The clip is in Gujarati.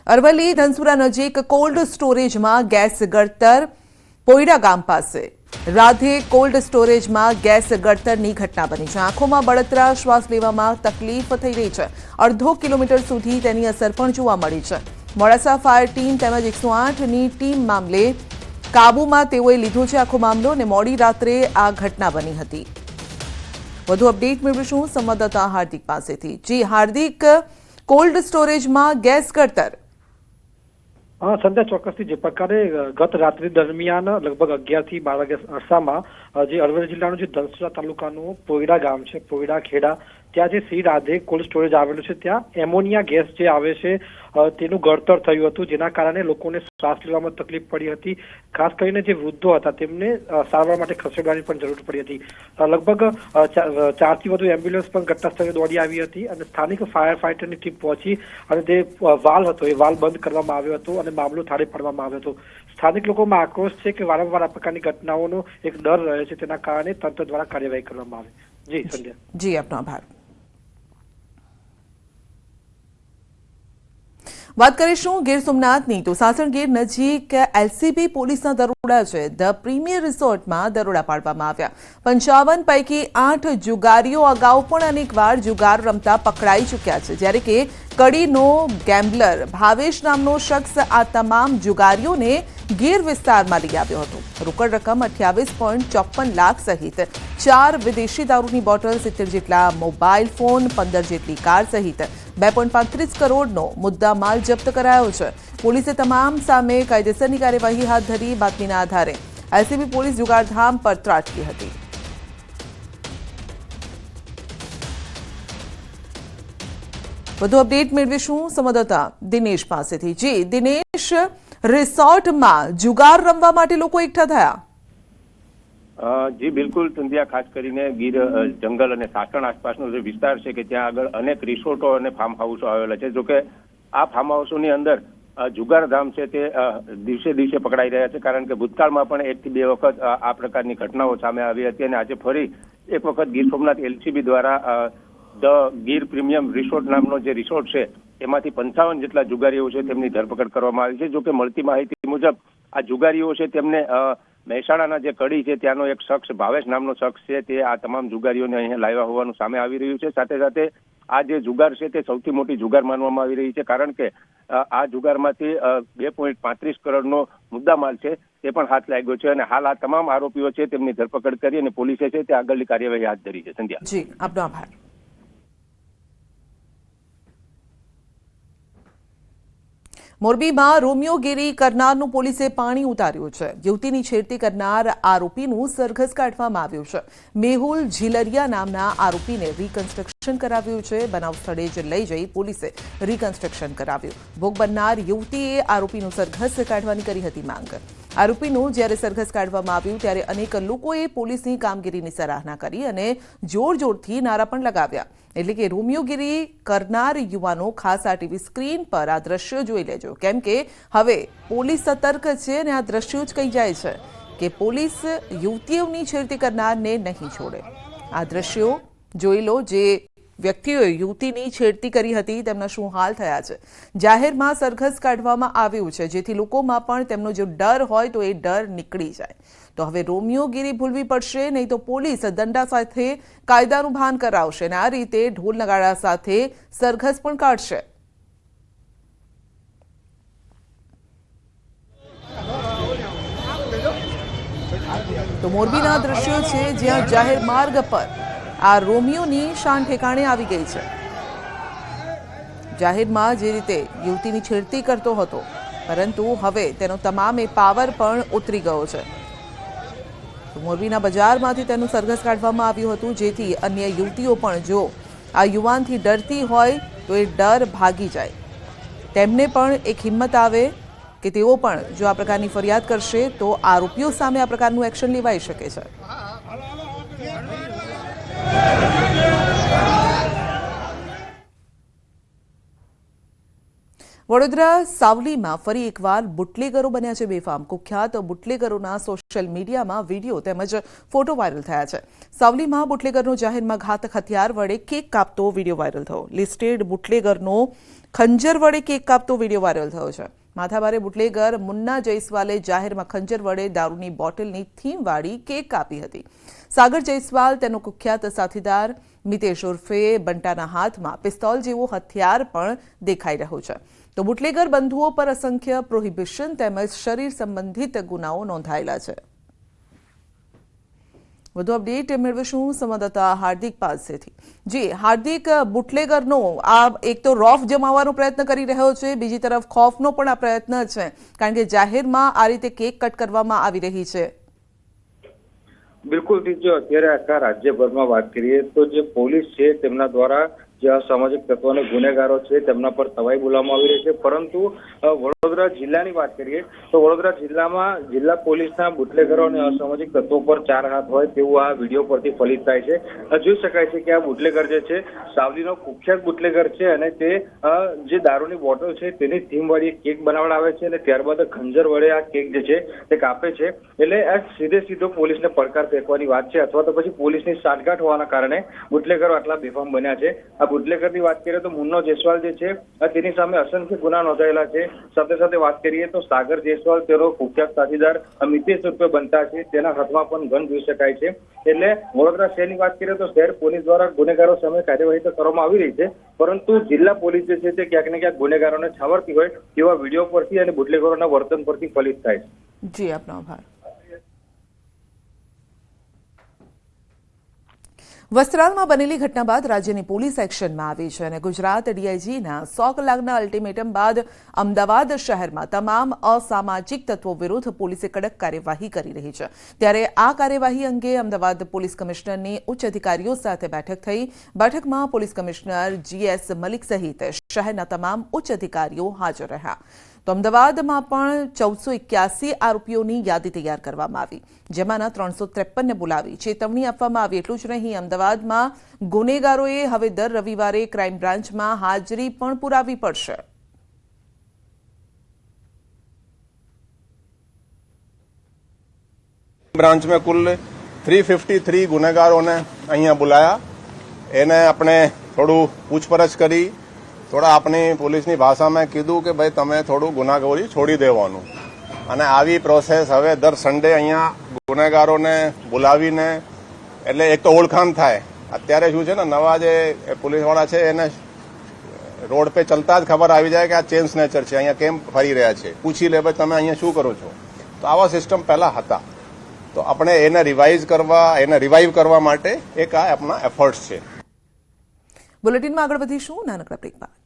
અરવલ્લી ધનસુરા નજીક કોલ્ડ સ્ટોરેજમાં ગેસ ગળતર પોયડા ગામ પાસે રાધે કોલ્ડ સ્ટોરેજમાં ગેસ ગળતરની ઘટના બની છે। આંખોમાં બળતરા, શ્વાસ લેવામાં તકલીફ થઈ રહી છે। અડધો કિલોમીટર સુધી તેની અસર પણ જોવા મળી છે। મોડાસા ફાયર ટીમ તેમજ 108ની ટીમ મામલે કાબૂમાં તેઓએ લીધો છે આખો મામલો અને મોડી રાત્રે આ ઘટના બની હતી। વધુ અપડેટ મેળવીશું સંવાદદાતા હાર્દિક પાસેથી। જી હાર્દિક, કોલ્ડ સ્ટોરેજમાં ગેસ ગળતર। સંધ્યા ચોક્કસથી જે પ્રકારે ગત રાત્રિ દરમિયાન લગભગ 11 થી 12 વાગ્યા અરસામાં જે અરવલ્લી જિલ્લાનું જે ધનસુરા તાલુકાનું પોયડા ગામ છે, પોયડા ખેડા, ત્યાં જે શ્રી રાધે કોલ્ડ સ્ટોરેજ આવેલું છે, ત્યાં એમોનિયા ગેસ જે આવે છે તેનું ગળતર થયું હતું, જેના કારણે લોકોને શ્વાસ લેવામાં તકલીફ પડી હતી। ખાસ કરીને જે વૃદ્ધો હતા તેમને સારવાર માટે ખસેડવાની પણ જરૂર પડી હતી। લગભગ 4 થી વધુ એમ્બ્યુલન્સ પણ ઘટના સ્થળે દોડી આવી હતી અને સ્થાનિક ફાયર ફાઈટરની ટીમ પહોંચી અને જે વાલ્વ હતો એ વાલ્વ બંધ કરવામાં આવ્યો હતો અને મામલો થાળે પાડવામાં આવ્યો હતો। સ્થાનિક લોકોમાં આક્રોશ છે કે વારંવાર આ પ્રકારની ઘટનાઓનો એક ડર રહે છે, તેના કારણે તંત્ર દ્વારા કાર્યવાહી કરવામાં આવે। જી સંધ્યા। જી, આપનો આભાર। વાત કરીશું ગીર સોમનાથની, તો સાસણગીર નજીક એલસીબી પોલીસના દરોડા છે। ધ પ્રીમિયર રિસોર્ટમાં દરોડા પાડવામાં આવ્યા। 55 પૈકી 8 જુગારીઓ અગાઉ પણ અનેકવાર જુગાર રમતા પકડાઈ ચૂક્યા છે, જ્યારે કે કડીનો ગેમ્બલર ભાવેશ નામનો શખ્સ આ તમામ જુગારીઓને ગીર વિસ્તારમાં લઈ આવ્યો હતો। રોકડ રકમ 28.54 લાખ સહિત 4 વિદેશી દારૂની બોટલ, 70 જેટલા મોબાઈલ ફોન, 15 જેટલી કાર સહિત 2.35 કરોડનો મુદ્દામાલ જપ્ત કરાયો છે। પોલીસે તમામ સામે કાયદેસરની કાર્યવાહી હાથ ધરી। બાતમીના આધારે એલસીબી પોલીસ જુગારધામ પર ત્રાટકી હતી। વધુ અપડેટ મેળવીશું સંવાદદાતા દિનેશ પાસેથી। જી દિનેશ, રિસોર્ટમાં જુગાર રમવા માટે લોકો એકઠા થયા? જી બિલકુલ સંધ્યા, ખાસ કરીને ગીર જંગલ અને સાસણ આસપાસનો જે વિસ્તાર છે કે ત્યાં આગળ અનેક રિસોર્ટો અને ફાર્મ હાઉસો આવેલા છે। જોકે આ ફાર્મ હાઉસોની અંદર જુગારધામ છે તે દિવસે દિવસે પકડાઈ રહ્યા છે, કારણ કે ભૂતકાળમાં પણ 1 થી 2 વખત આ પ્રકારની ઘટનાઓ સામે આવી હતી અને આજે ફરી એક વખત ગીર સોમનાથ એલસીબી દ્વારા ધ ગીર પ્રીમિયમ રિસોર્ટ નામનો જે રિસોર્ટ છે એમાંથી 55 જેટલા જુગારીઓ છે તેમની ધરપકડ કરવામાં આવી છે। જોકે મળતી માહિતી મુજબ આ જુગારીઓ છે તેમને મહેસાણાના જે કડી છે ત્યાંનો એક શખ્સ ભાવેશ નામનો શખ્સ છે તે આ તમામ જુગારીઓને અહીંયા લાવ્યા હોવાનું સામે આવી રહ્યું છે। સાથે સાથે આ જે જુગાર છે તે સૌથી મોટી જુગાર માનવામાં આવી રહી છે, કારણ કે આ જુગારમાંથી 2.35 કરોડનો મુદ્દામાલ છે તે પણ હાથ લાગ્યો છે અને હાલ આ તમામ આરોપીઓ છે તેમની ધરપકડ કરી અને પોલીસે છે તે આગળની કાર્યવાહી હાથ ધરી છે। સંધ્યા। જી, આપનો આભાર। મોરબીમાં રોમિયોગીરી કરનારનું પોલીસે પાણી ઉતાર્યું છે। યુવતીની છેડતી કરનાર આરોપીનું સરઘસ કાઢવામાં આવ્યું છે। મેહુલ ઝીલરિયા નામના આરોપીને રિકન્સ્ટ્રક્શન કરાવ્યું છે। બનાવ સ્થળે જ લઈ જઈ પોલીસે રિકન્સ્ટ્રક્શન કરાવ્યું। ભોગ બનનાર યુવતીએ આરોપીનું સરઘસ કાઢવાની કરી હતી માંગ। આરોપીનું જ્યારે સરઘસ કાઢવામાં આવ્યું ત્યારે અનેક લોકોએ પોલીસની કામગીરીની સરાહના કરી અને જોરથી નારા પણ લગાવ્યા। એટલે કે રોમિયોગીરી કરનાર યુવાનો ખાસ આ ટીવી સ્ક્રીન પર આ દ્રશ્યો જોઈ લેજો, કેમ કે હવે પોલીસ સતર્ક છે અને આ દ્રશ્યો જ કહી જાય છે કે પોલીસ યુવતીઓની છેડતી કરનારને નહીં છોડે। આ દ્રશ્યો જોઈ લો, જે વ્યક્તિઓએ યુવતીની છેડતી કરી હતી તેમના શું હાલ થયા છે। જાહેરમાં સરઘસ કાઢવામાં આવ્યું છે, જેથી લોકોમાં પણ તેમનો જો ડર હોય તો એ ડર નીકળી જાય। તો હવે રોમિયોગીરી ભૂલવી પડશે, નહીં તો પોલીસ દંડા સાથે કાયદાનું ભાન કરાવશે અને આ રીતે ઢોલ નગાડા સાથે સરઘસ પણ કાઢશે। તો મોરબીના દ્રશ્યો છે, જ્યાં જાહેર માર્ગ પર આ રોમિયોની શાન ઠેકાણે આવી ગઈ છે। જાહેરમાં જે રીતે યુવતીની છેડતી કરતો હતો, પરંતુ હવે તેનો તમામે પાવર પણ ઉતરી ગયો છે। મોરબીના બજારમાંથી તેનું સરઘસ કાઢવામાં આવ્યું હતું, જેથી અન્ય યુવતીઓ પણ જો આ યુવાનથી ડરતી હોય તો એ ડર ભાગી જાય। તેમને પણ એક હિંમત આવે કે તેઓ પણ જો આ પ્રકારની ફરિયાદ કરશે તો આરોપીઓ સામે આ પ્રકારનું એક્શન લેવાઈ શકે છે। વડોદરા સાવલીમાં ફરી એકવાર બુટલેગરો બન્યા છે બેફામ. કુખ્યાત બુટલેગરોના સોશિયલ મીડિયામાં વિડીયો તેમજ ફોટો વાયરલ થયા છે. સાવલીમાં બુટલેગરનો જાહેરમાં ઘાતક હથિયાર વડે કેક કાપતો વિડીયો વાયરલ થયો. લિસ્ટેડ બુટલેગરનો ખંજર વડે કેક કાપતો વિડીયો વાયરલ થયો છે. માથાભારે બુટલેગર મુન્ના જયસ્વાલે જાહેરમાં ખંજર વડે દારૂની બોટલની થીમવાળી કેક કાપી હતી. સાગર જયસ્વાલ તેનો કુખ્યાત સાથીદાર મિતેશ ઉર્ફે બંટાના હાથમાં પિસ્તોલ જેવો હથિયાર પણ દેખાઈ રહ્યો છે. તો બુટલેગર બંધુઓ પર અસંખ્ય પ્રોહિબિશન તેમજ શરીર સંબંધિત ગુનાઓ નોંધાયેલા છે. વધુ અપડેટ મેળવીશું સંવાદદાતા હાર્દિક પાસેથી. જી હાર્દિક, બુટલેગરનો આ એક તો રોફ જમાવવાનો પ્રયત્ન કરી રહ્યો છે, બીજી તરફ ખોફનો પણ આ પ્રયત્ન છે, કારણ કે જાહેરમાં આ રીતે કેક કટ કરવામાં આવી રહી છે. બિલકુલ, જો અત્યારે આખા રાજ્યભરમાં વાત કરીએ તો જે પોલીસ છે તેમના દ્વારા જે અસામાજિક તત્વો અને ગુનેગારો છે તેમના પર તવાઈ બોલવામાં આવી રહી છે. પરંતુ વડોદરા જિલ્લાની વાત કરીએ તો વડોદરા જિલ્લામાં જિલ્લા પોલીસના બુટલેગરો અને અસામાજિક તત્વો પર 4 હાથ હોય તેવું આ વિડીયો પરથી ફલિત થાય છે. જોઈ શકાય છે કે આ બુટલેગર જે છે સાવલીનો કુખ્યાત બુટલેગર છે અને તે જે દારૂની બોટલ છે તેની થીમ વાળી કેક બનાવડાવે છે અને ત્યારબાદ ખંજર વડે આ કેક જે છે તે કાપે છે. એટલે આ સીધો પોલીસને પડકાર ફેંકવાની વાત છે, અથવા તો પછી પોલીસની સાઠગાંઠ હોવાના કારણે બુટલેગરો આટલા બેફામ બન્યા છે. આ બુટલેગરની વાત કરીએ તો મુન્નો જયસ્વાલ જે છે તેની સામે અસંખ્ય ગુના નોંધાયેલા છે. સાથે સાથે વાત કરીએ તો સાગર જયસ્વાલ તેનો કુખ્યાત સાથીદાર મિતેશ ઉર્ફે બંટા છે, તેના હાથમાં પણ ગન જોઈ શકાય છે. એટલે વડોદરા શહેરની વાત કરીએ તો શહેર પોલીસ દ્વારા ગુનેગારો સામે કાર્યવાહી તો કરવામાં આવી રહી છે, પરંતુ જિલ્લા પોલીસ જે છે તે ક્યાંક ને ક્યાંક ગુનેગારોને છાવરતી હોય તેવા વિડીયો પરથી અને બુટલેગરોના વર્તન પરથી ફલિત થાય છે. જી, આપનો આભાર. વસ્ત્રાલમાં બનેલી ઘટના બાદ રાજ્યની પોલીસ એક્શનમાં આવી છે અને ગુજરાત ડીઆઈજીના 100 કલાકના અલ્ટિમેટમ બાદ અમદાવાદ શહેરમાં તમામ અસામાજિક તત્વો વિરુદ્ધ પોલીસે કડક કાર્યવાહી કરી રહી છે. ત્યારે આ કાર્યવાહી અંગે અમદાવાદ પોલીસ કમિશનરની ઉચ્ચ અધિકારીઓ સાથે બેઠક થઈ. બેઠકમાં પોલીસ કમિશનર GS મલિક સહિત શહેરના તમામ ઉચ્ચ અધિકારીઓ હાજર રહ્યા. તો અમદાવાદમાં પણ 1481 આરોપીઓની યાદી તૈયાર કરવામાં આવી, જેમાંના 353ને બોલાવી ચેતવણી આપવામાં આવી. એટલું જ નહીં, અમદાવાદમાં ગુનેગારોએ હવે દર રવિવારે ક્રાઇમ બ્રાન્ચમાં હાજરી પણ પુરાવી પડશે. ब्रांच में कुल 353 गुनेगारों ने અહીંયા बुलाया. એને આપણે થોડું પૂછપરછ કરી, થોડા આપણી પોલીસની ભાષામાં કીધું કે ભાઈ તમે થોડું ગુનાખોરી છોડી દેવાનું. અને આવી પ્રોસેસ હવે દર સન્ડે અહીંયા ગુનેગારોને બોલાવીને, એટલે એક તો ઓળખાણ થાય. અત્યારે શું છે ને, નવા જે પોલીસવાળા છે એને રોડ પે ચલતા જ ખબર આવી જાય કે આ ચેન સ્નેચર છે, અહીંયા કેમ ફરી રહ્યા છે, પૂછી લે ભાઈ તમે અહીંયા શું કરો છો. તો આવા સિસ્ટમ પહેલા હતા. તો આપણે એને રિવાઇવ કરવા માટે એક આ આપણા એફર્ટ્સ છે. બુલેટિનમાં આગળ વધીશું નાનકડા બ્રેક બાદ.